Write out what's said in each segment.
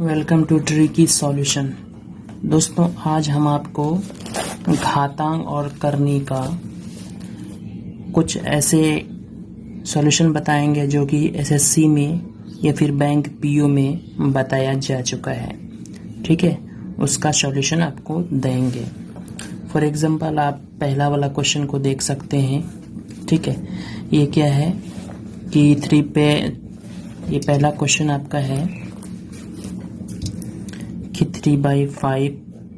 Welcome to tricky solution. दोस्तों, आज हम आपको घातांक और करनी का कुछ ऐसे सॉल्यूशन बताएंगे जो कि एसएससी में या फिर बैंक पीओ में बताया जा चुका है। ठीक है, उसका सॉल्यूशन आपको देंगे। फॉर एग्जांपल, आप पहला वाला क्वेश्चन को देख सकते हैं। ठीक है, ये क्या है कि 3 पे ये पहला क्वेश्चन आपका है कि 3/5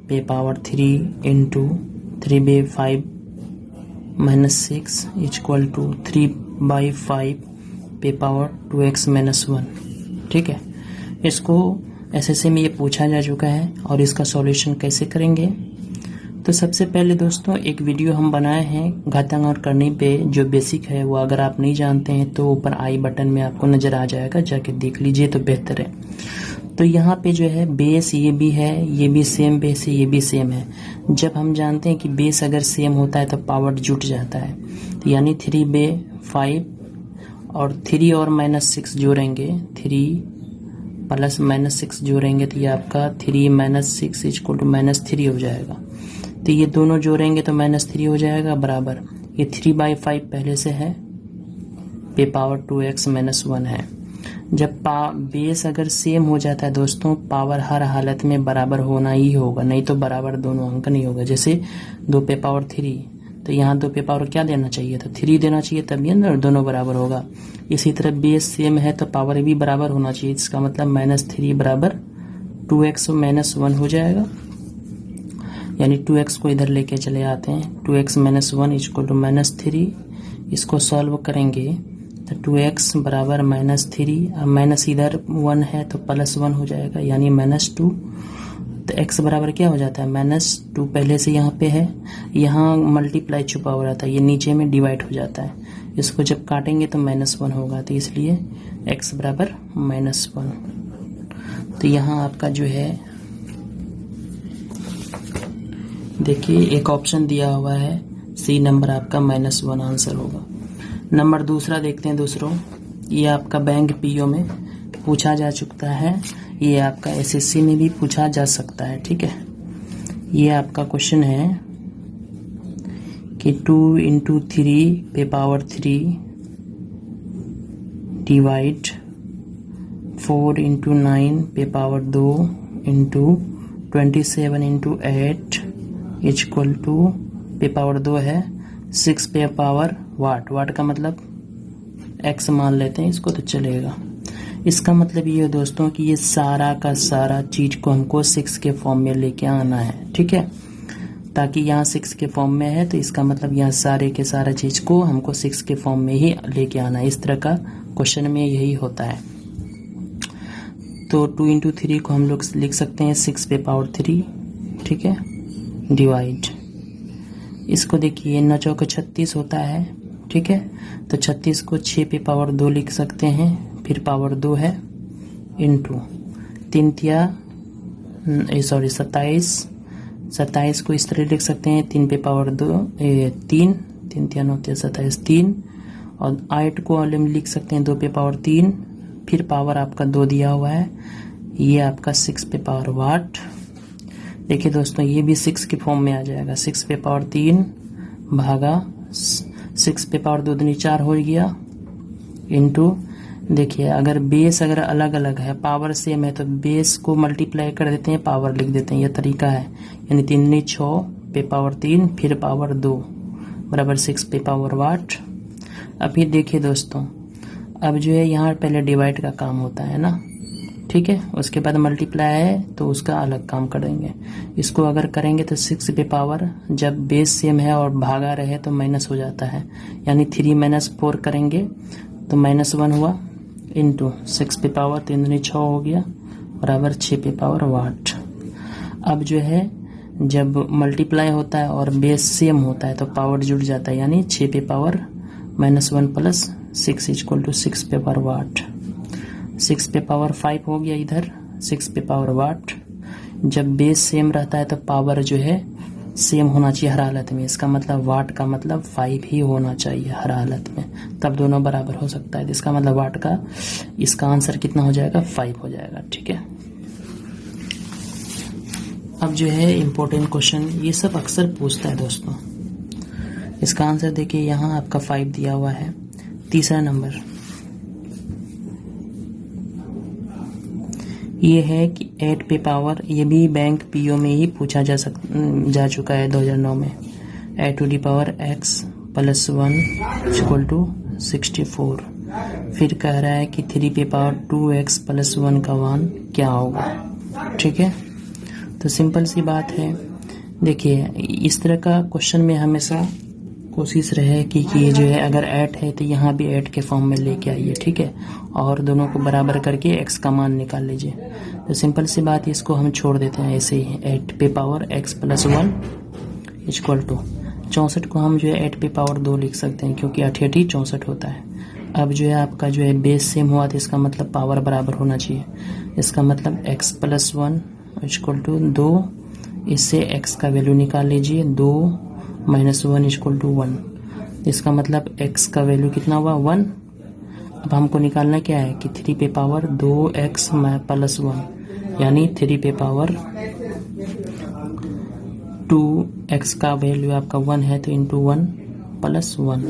पे power 3 into 3/5 minus 6 equal to 3/5 पे पावर 2x माइनस 1। ठीक है, इसको एसएससी में ये पूछा जा चुका है और इसका सॉल्यूशन कैसे करेंगे। तो सबसे पहले दोस्तों, एक वीडियो हम बनाए हैं घातांक और करनी पे, जो बेसिक है वो अगर आप नहीं जानते हैं तो ऊपर आई बटन में आपको नजर आ जाएगा, जाके देख लीजिए तो बेहतर है। तो यहाँ पे जो है बेस ये भी है, ये भी सेम बेस है, ये भी सेम है। जब हम जानते हैं कि बेस अगर सेम होता है तो पावर जुट जाता है, तो यानी 3/5 और 3 और -6 जोड़ेंगे, 3 प्लस -6 जोड़ेंगे तो ये आपका 3 - 6 इक्वल टू -3 हो जाएगा। तो ये दोनों जोड़ेंगे तो -3 हो जाएगा बराबर, ये 3/5 पहले से है, पे पावर 2x माइनस 1 है। जब बेस अगर सेम हो जाता है दोस्तों, पावर हर हालत में बराबर होना ही होगा, नहीं तो बराबर दोनों अंक नहीं होगा। जैसे 2 पे पावर 3, तो यहाँ 2 पे पावर क्या देना चाहिए था, 3 देना चाहिए, तभी अंदर दोनों बराबर होगा। इसी तरह बेस सेम है तो पावर भी बराबर होना चाहिए, इसका मतलब -3 बराबर 2x माइनस 1 हो जाएगा। यानी 2x को इधर लेके चले आते हैं, 2x माइनस 1 इक्वल टू -3। इसको सॉल्व करेंगे तो 2x बराबर -3, अब माइनस इधर 1 है तो +1 हो जाएगा, यानी -2। तो x बराबर क्या हो जाता है, -2 पहले से यहाँ पे है, यहाँ मल्टीप्लाई छुपा हुआ रहता है, ये नीचे में डिवाइड हो जाता है। इसको जब काटेंगे तो -1 होगा, तो इसलिए x बराबर -1। तो यहाँ आपका जो है देखिए एक ऑप्शन दिया हुआ है, सी नंबर आपका -1 आंसर होगा। नंबर दूसरा देखते हैं दोस्तों, ये आपका बैंक पीओ में पूछा जा चुका है, ये आपका एसएससी में भी पूछा जा सकता है। ठीक है, ये आपका क्वेश्चन है कि 2 × 3 पे पावर 3 डिवाइड 4 × 9 पे पावर 2 इंटू 27 × 8 इक्वल टू पे पावर 2 है 6 पे पावर वाट का मतलब x मान लेते हैं इसको तो चलेगा। इसका मतलब ये है दोस्तों कि ये सारा का सारा चीज को हमको 6 के फॉर्म में लेके आना है। ठीक है, ताकि यहाँ 6 के फॉर्म में है तो इसका मतलब यहाँ सारे के सारा चीज को हमको 6 के फॉर्म में ही लेके आना है। इस तरह का क्वेश्चन में यही होता है। तो 2 × 3 को हम लोग लिख सकते हैं 6 पे पावर 3। ठीक है, डिवाइड, इसको देखिए 9 चौक 36 होता है। ठीक है, तो 36 को 6 पे पावर 2 लिख सकते हैं, फिर पावर 2 है इंटू 27 को इस तरह लिख सकते हैं, 3 पे पावर 2 3 3 3 9 27 3, और 8 को लिख सकते हैं 2 पे पावर 3, फिर पावर आपका 2 दिया हुआ है, ये आपका 6 पे पावर वाट। देखिए दोस्तों, ये भी 6 के फॉर्म में आ जाएगा, 6 पे पावर 3 भागा 6 पे पावर 2 दूनी 4 हो गया इंटू, देखिए अगर बेस अगर अलग अलग है, पावर सेम है तो बेस को मल्टीप्लाई कर देते हैं, पावर लिख देते हैं, यह तरीका है। यानी 3 × 6 पे पावर 3 फिर पावर 2 बराबर 6 पे पावर वाट। अभी देखिए दोस्तों, अब जो है यहाँ पहले डिवाइड का काम होता है ना, ठीक है, उसके बाद मल्टीप्लाई है तो उसका अलग काम करेंगे। इसको अगर करेंगे तो 6 पे पावर, जब बेस सेम है और भागा रहे तो माइनस हो जाता है, यानी 3 - 4 करेंगे तो -1 हुआ इंटू 6 पे पावर 3 दूनी 6 हो गया बराबर 6 पे पावर वाट। अब जो है जब मल्टीप्लाई होता है और बेस सेम होता है तो पावर जुड़ जाता है, यानी 6 पे पावर -1 प्लस 6 इक्वल टू 6 पे पावर वाट। 6 पे पावर 5 हो गया इधर, 6 पे पावर वाट। जब बेस सेम रहता है तो पावर जो है सेम होना चाहिए हर हालत में, इसका मतलब वाट का मतलब 5 ही होना चाहिए हर हालत में, तब दोनों बराबर हो सकता है। इसका मतलब वाट का इसका आंसर कितना हो जाएगा, 5 हो जाएगा। ठीक है। अब जो है इम्पोर्टेंट क्वेश्चन, ये सब अक्सर पूछता है दोस्तों। इसका आंसर देखिए, यहाँ आपका 5 दिया हुआ है। तीसरा नंबर ये है कि 8 पे पावर, ये भी बैंक पीओ में ही पूछा जा चुका है 2009 में। 8 to the power x plus 1 equal to 64। फिर कह रहा है कि 3 पे पावर 2x प्लस 1 का मान क्या होगा। ठीक है, तो सिंपल सी बात है। देखिए, इस तरह का क्वेश्चन में हमेशा कोशिश रहे कि ये जो है अगर 8 है तो यहाँ भी 8 के फॉर्म में लेके आइए। ठीक है, और दोनों को बराबर करके x का मान निकाल लीजिए। तो सिंपल सी बात, इसको हम छोड़ देते हैं ऐसे ही। 8 पे power x plus 1 equal to 64 को हम जो है 8 पे पावर 2 लिख सकते हैं, क्योंकि 8 64 होता है। अब जो है आपका जो है बेस सेम हुआ, तो इसका मतलब पावर बराबर होना चाहिए। इसका मतलब x प्लस 1 इक्वल टू 2, इससे x का वैल्यू निकाल लीजिए। 2 माइनस 1 इक्वल टू 1। इसका मतलब x का वैल्यू कितना हुआ, 1। अब हमको निकालना क्या है कि 3 पे पावर 2x प्लस 1, यानी 3 पे पावर 2x का वैल्यू आपका 1 है, तो इंटू 1 प्लस 1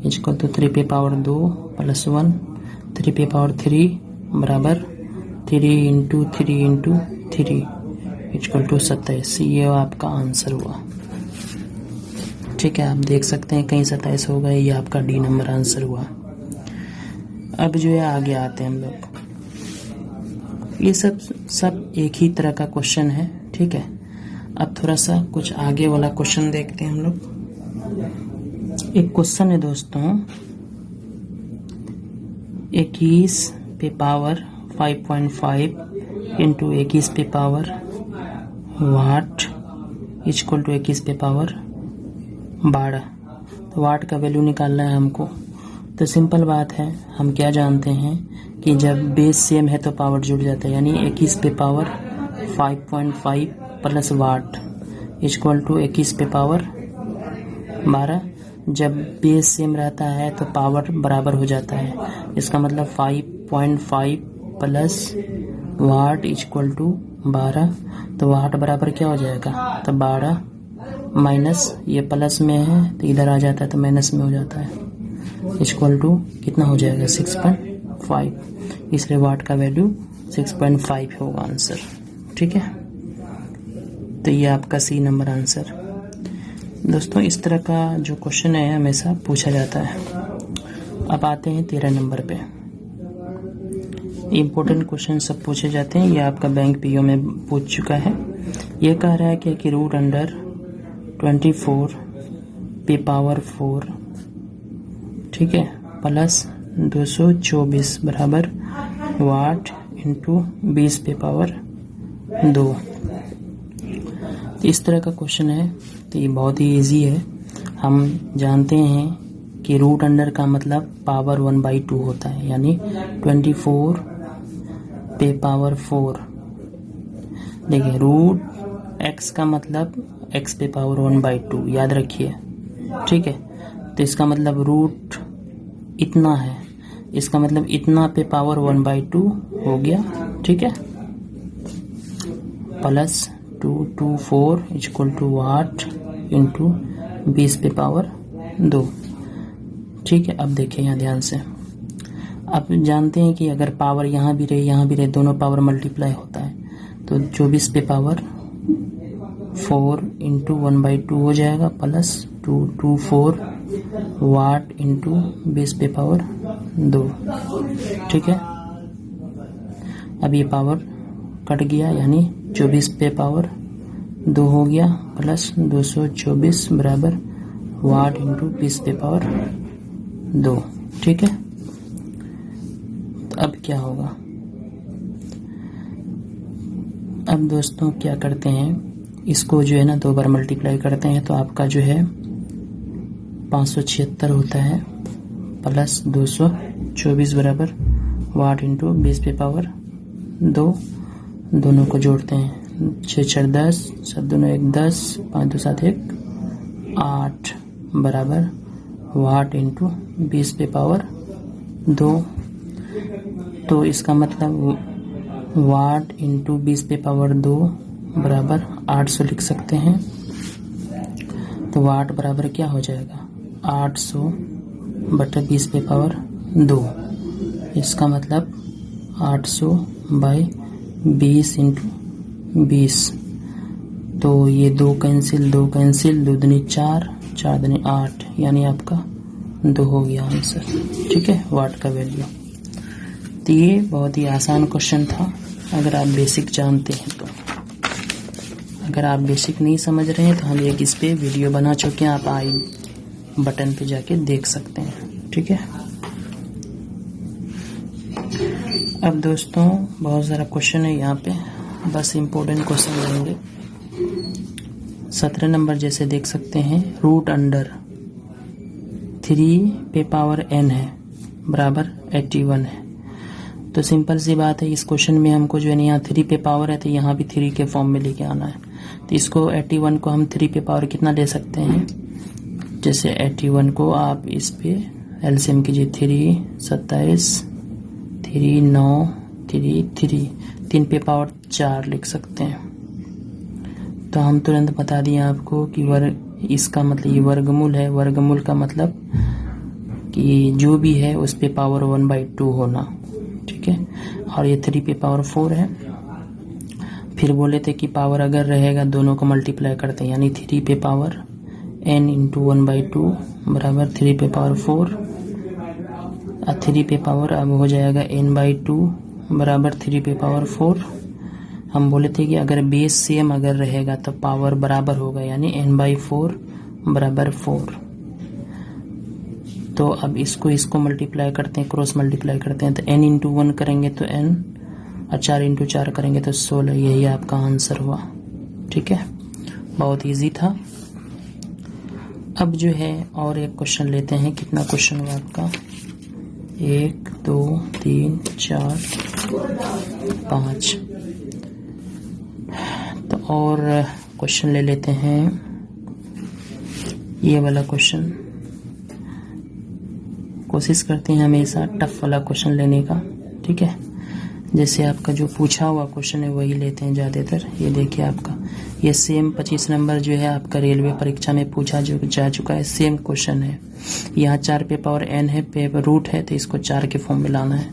इक्वल टू 3 पे पावर 2 प्लस 1, 3 पे पावर 3 बराबर 3 इंटू 3 इक्वल टू 27। ये आपका आंसर हुआ। ठीक है, आप देख सकते हैं कहीं 27 होगा, ये आपका डी नंबर आंसर हुआ। अब जो है आगे आते हैं हम लोग। ये सब एक ही तरह का क्वेश्चन है। ठीक है, अब थोड़ा सा कुछ आगे वाला क्वेश्चन देखते हैं हम लोग। एक क्वेश्चन है दोस्तों, 21 पे पावर 5.5 इंटू 21 पे पावर वाट इक्वल टू 21 पे पावर 12। तो वाट का वैल्यू निकालना है हमको। तो सिंपल बात है, हम क्या जानते हैं कि जब बेस सेम है तो पावर जुड़ जाता है, यानी 21 पे power 5.5 plus what equal to 21 पे पावर 12। जब बेस सेम रहता है तो पावर बराबर हो जाता है। इसका मतलब 5.5 प्लस वाट इक्वल टू 12। तो वाट बराबर क्या हो जाएगा, तो 12 माइनस, ये प्लस में है तो इधर आ जाता है तो माइनस में हो जाता है, इक्वल टू कितना हो जाएगा 6.5। इसलिए वाट का वैल्यू 6.5 होगा आंसर। ठीक है, तो ये आपका सी नंबर आंसर। दोस्तों, इस तरह का जो क्वेश्चन है हमेशा पूछा जाता है। अब आते हैं 13 नंबर पे। इम्पोर्टेंट क्वेश्चन सब पूछे जाते हैं, ये आपका बैंक पीओ में पूछ चुका है। ये कह रहा है कि रूट अंडर 24 पे पावर 4, ठीक है, प्लस 224 बराबर वाट इंटू 20 पे पावर 2। इस तरह का क्वेश्चन है, तो ये बहुत ही इजी है। हम जानते हैं कि रूट अंडर का मतलब पावर 1/2 होता है, यानी 24 पे पावर 4। देखिए, रूट x का मतलब x पे पावर 1/2, याद रखिए। ठीक है, तो इसका मतलब रूट इतना है, इसका मतलब इतना पे पावर 1/2 हो गया। ठीक है, plus 224 equal to what into 20 पे पावर 2। ठीक है, अब देखिए यहाँ ध्यान से। आप जानते हैं कि अगर पावर यहाँ भी रहे दोनों पावर मल्टीप्लाई होता है, तो 24 पे पावर 4 इंटू 1/2 हो जाएगा, प्लस 224 वाट इंटू 20 पे पावर 2। ठीक है, अब ये पावर कट गया, यानी 24 पे पावर 2 हो गया, प्लस 224 बराबर वाट इंटू 20 पे पावर 2। ठीक है, तो अब क्या होगा। अब दोस्तों क्या करते हैं, इसको जो है ना 2 बार मल्टीप्लाई करते हैं, तो आपका जो है 576 होता है, प्लस 224 बराबर वाट इंटू 20 पे पावर 2। दोनों को जोड़ते हैं, 6 4 10, 7 2 9 1 10, 5 2 7 1 8 बराबर वाट इंटू 20 पे पावर 2। तो इसका मतलब वाट इंटू 20 पे पावर 2 बराबर 800 लिख सकते हैं। तो वाट बराबर क्या हो जाएगा 800/20 पे पावर 2। इसका मतलब 800/20 × 20। तो ये 2 कैंसिल 2 दूनी 4 4 दूनी 8 यानी आपका 2 हो गया आंसर। ठीक है, वाट का वैल्यू। तो ये बहुत ही आसान क्वेश्चन था अगर आप बेसिक जानते हैं तो। अगर आप बेसिक नहीं समझ रहे हैं तो हम एक इस पे वीडियो बना चुके हैं, आप आई बटन पे जाके देख सकते हैं। ठीक है, अब दोस्तों बहुत सारा क्वेश्चन है यहाँ पे, बस इम्पोर्टेंट क्वेश्चन लेंगे। 17 नंबर जैसे देख सकते हैं, √3 पे पावर n है बराबर 81 है। तो सिंपल सी बात है, इस क्वेश्चन में हमको जो है यहाँ 3 पे पावर है तो यहाँ भी 3 के फॉर्म में लेके आना है। तो इसको 81 को हम 3 पे पावर कितना ले सकते हैं, जैसे 81 को आप इस पे एलसीएम कीजिए, 3 27 3 9 3 पे पावर 4 लिख सकते हैं। तो हम तुरंत बता दिए आपको कि इसका मतलब ये वर्गमूल है। वर्गमूल का मतलब कि जो भी है उस पे पावर 1/2 होना। ठीक है, और ये 3 पे पावर 4 है। फिर बोले थे कि पावर अगर रहेगा दोनों को मल्टीप्लाई करते हैं, यानी 3 पे पावर n × 1/2 बराबर 3 पे पावर 4 और 3 पे पावर अब हो जाएगा n/2 बराबर 3 पे पावर 4। हम बोले थे कि अगर बेस सेम अगर रहेगा तो पावर बराबर होगा, यानी n/4 बराबर 4। तो अब इसको मल्टीप्लाई करते हैं, क्रॉस मल्टीप्लाई करते हैं, तो n × 1 करेंगे तो n और 4 × 4 करेंगे तो 16। यही आपका आंसर हुआ। ठीक है, बहुत इजी था। अब जो है और एक क्वेश्चन लेते हैं। कितना क्वेश्चन हुआ आपका, 1 2 3 4 5। तो और क्वेश्चन ले लेते हैं, ये वाला क्वेश्चन। कोशिश करते हैं हमेशा टफ वाला क्वेश्चन लेने का। ठीक है, जैसे आपका जो पूछा हुआ क्वेश्चन है वही लेते हैं ज़्यादातर। ये देखिए आपका ये सेम 25 नंबर जो है आपका रेलवे परीक्षा में पूछा जो जा चुका है, सेम क्वेश्चन है। यहाँ 4 पे पावर n है, पे रूट है, तो इसको 4 के फॉर्म में लाना है।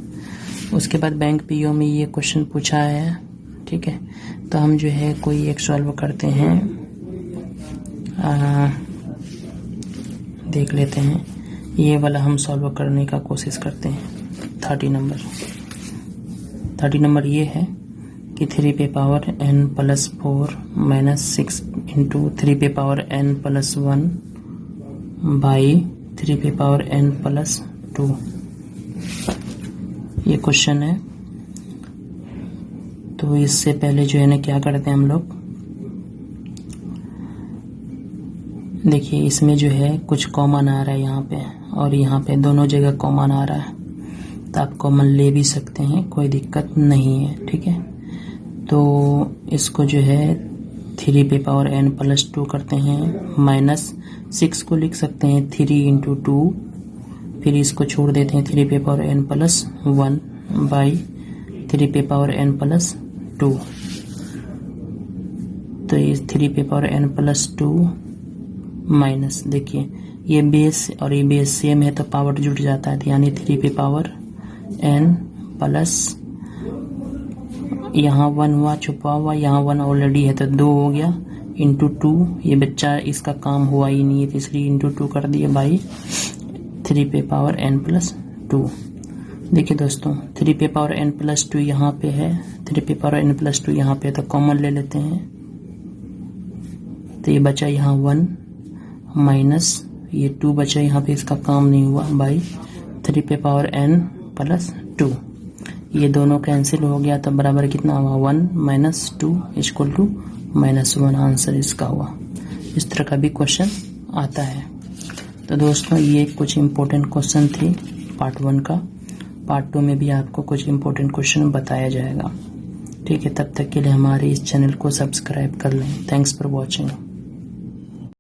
उसके बाद बैंक पीओ में ये क्वेश्चन पूछा है। ठीक है, तो हम जो है कोई एक सॉल्व करते हैं, देख लेते हैं। ये वाला हम सॉल्व करने का कोशिश करते हैं। 30 नंबर ये है कि 3 पे पावर n + 4 - 6 × 3 पे पावर n + 1 / 3 पे पावर n + 2। ये क्वेश्चन है। तो इससे पहले जो है ना क्या करते हैं हम लोग, देखिए इसमें जो है कुछ कॉमन आ रहा है यहाँ पे, और यहाँ पे दोनों जगह कॉमन आ रहा है, तो आप कॉमन ले भी सकते हैं, कोई दिक्कत नहीं है। ठीक है, तो इसको जो है 3 पे पावर n + 2 करते हैं, -6 को लिख सकते हैं 3 × 2, फिर इसको छोड़ देते हैं 3 पे पावर n + 1 / 3 पे पावर n + 2। तो ये 3 पे पावर n + 2 माइनस, देखिए ये बेस और ये बेस सेम है तो पावर जुड़ जाता है, यानी 3 पे पावर n प्लस यहाँ 1 हुआ छुपा हुआ, यहाँ 1 ऑलरेडी है तो 2 हो गया, × 2। ये बच्चा इसका काम हुआ ही नहीं है, तो इसलिए × 2 कर दिए बाई 3 पे पावर n + 2। देखिए दोस्तों 3 पे पावर n + 2 यहाँ पे है, 3 पे पावर n + 2 यहाँ पे, तो कॉमन ले लेते हैं। तो ये बचा यहाँ 1 माइनस ये 2 बचा यहाँ पे, इसका काम नहीं हुआ, बाई 3 पे पावर n + 2। ये दोनों कैंसिल हो गया तो बराबर कितना हुआ, 1 - 2 = -1। आंसर इसका हुआ। इस तरह का भी क्वेश्चन आता है। तो दोस्तों ये कुछ इम्पोर्टेंट क्वेश्चन थे पार्ट 1 का। पार्ट 2 में भी आपको कुछ इम्पोर्टेंट क्वेश्चन बताया जाएगा। ठीक है, तब तक के लिए हमारे इस चैनल को सब्सक्राइब कर लें। Thanks for watching.